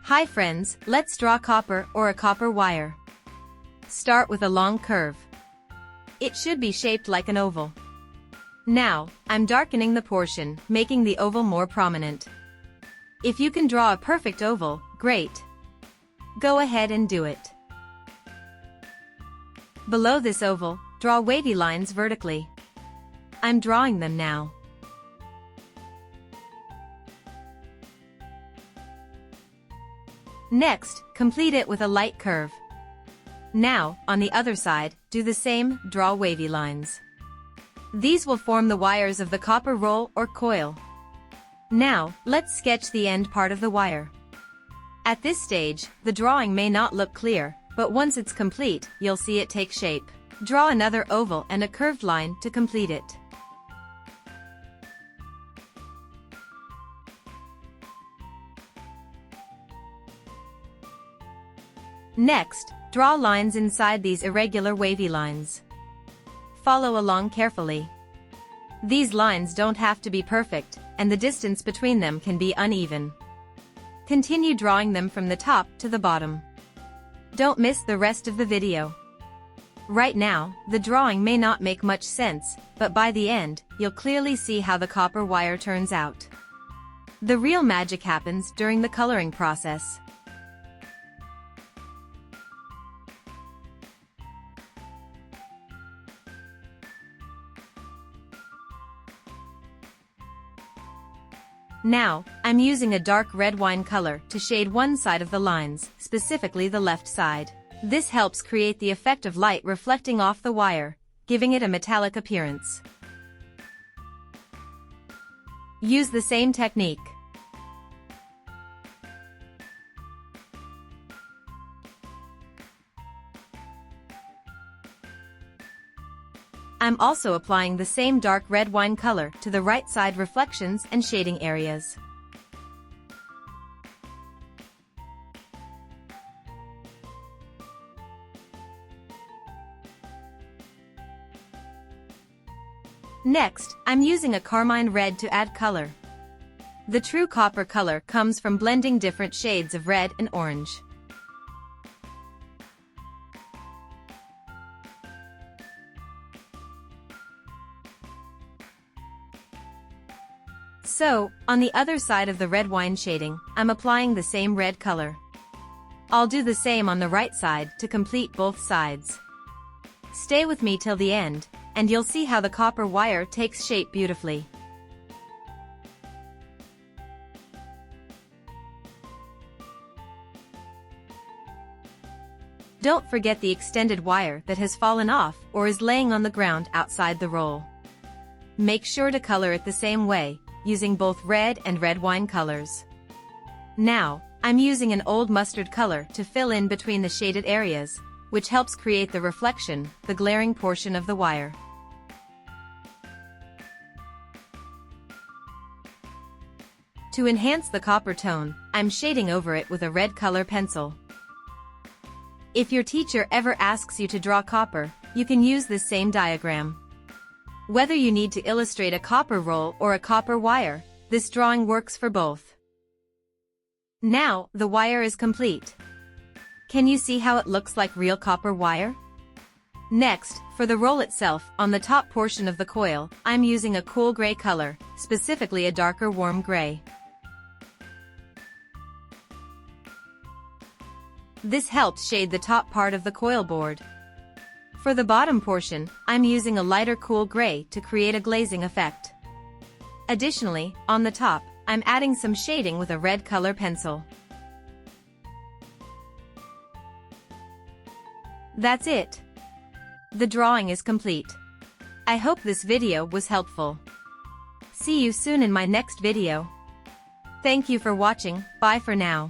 Hi friends, let's draw copper or a copper wire. Start with a long curve. It should be shaped like an oval. Now, I'm darkening the portion, making the oval more prominent. If you can draw a perfect oval, great. Go ahead and do it. Below this oval, draw wavy lines vertically. I'm drawing them now. Next, complete it with a light curve. Now, on the other side, do the same, draw wavy lines. These will form the wires of the copper roll or coil. Now, let's sketch the end part of the wire. At this stage, the drawing may not look clear, but once it's complete, you'll see it take shape. Draw another oval and a curved line to complete it. Next, draw lines inside these irregular wavy lines. Follow along carefully. These lines don't have to be perfect, and the distance between them can be uneven. Continue drawing them from the top to the bottom. Don't miss the rest of the video. Right now, the drawing may not make much sense, but by the end, you'll clearly see how the copper wire turns out. The real magic happens during the coloring process. Now, I'm using a dark red wine color to shade one side of the lines, specifically the left side. This helps create the effect of light reflecting off the wire, giving it a metallic appearance. Use the same technique. I'm also applying the same dark red wine color to the right side reflections and shading areas. Next, I'm using a carmine red to add color. The true copper color comes from blending different shades of red and orange. So, on the other side of the red wine shading, I'm applying the same red color. I'll do the same on the right side to complete both sides. Stay with me till the end, and you'll see how the copper wire takes shape beautifully. Don't forget the extended wire that has fallen off or is laying on the ground outside the roll. Make sure to color it the same way, using both red and red wine colors. Now, I'm using an old mustard color to fill in between the shaded areas, which helps create the reflection, the glaring portion of the wire. To enhance the copper tone, I'm shading over it with a red color pencil. If your teacher ever asks you to draw copper, you can use this same diagram. Whether you need to illustrate a copper roll or a copper wire, this drawing works for both. Now, the wire is complete. Can you see how it looks like real copper wire? Next, for the roll itself, on the top portion of the coil, I'm using a cool gray color, specifically a darker warm gray. This helps shade the top part of the coil board. For the bottom portion, I'm using a lighter cool gray to create a glazing effect. Additionally, on the top, I'm adding some shading with a red color pencil. That's it. The drawing is complete. I hope this video was helpful. See you soon in my next video. Thank you for watching, bye for now.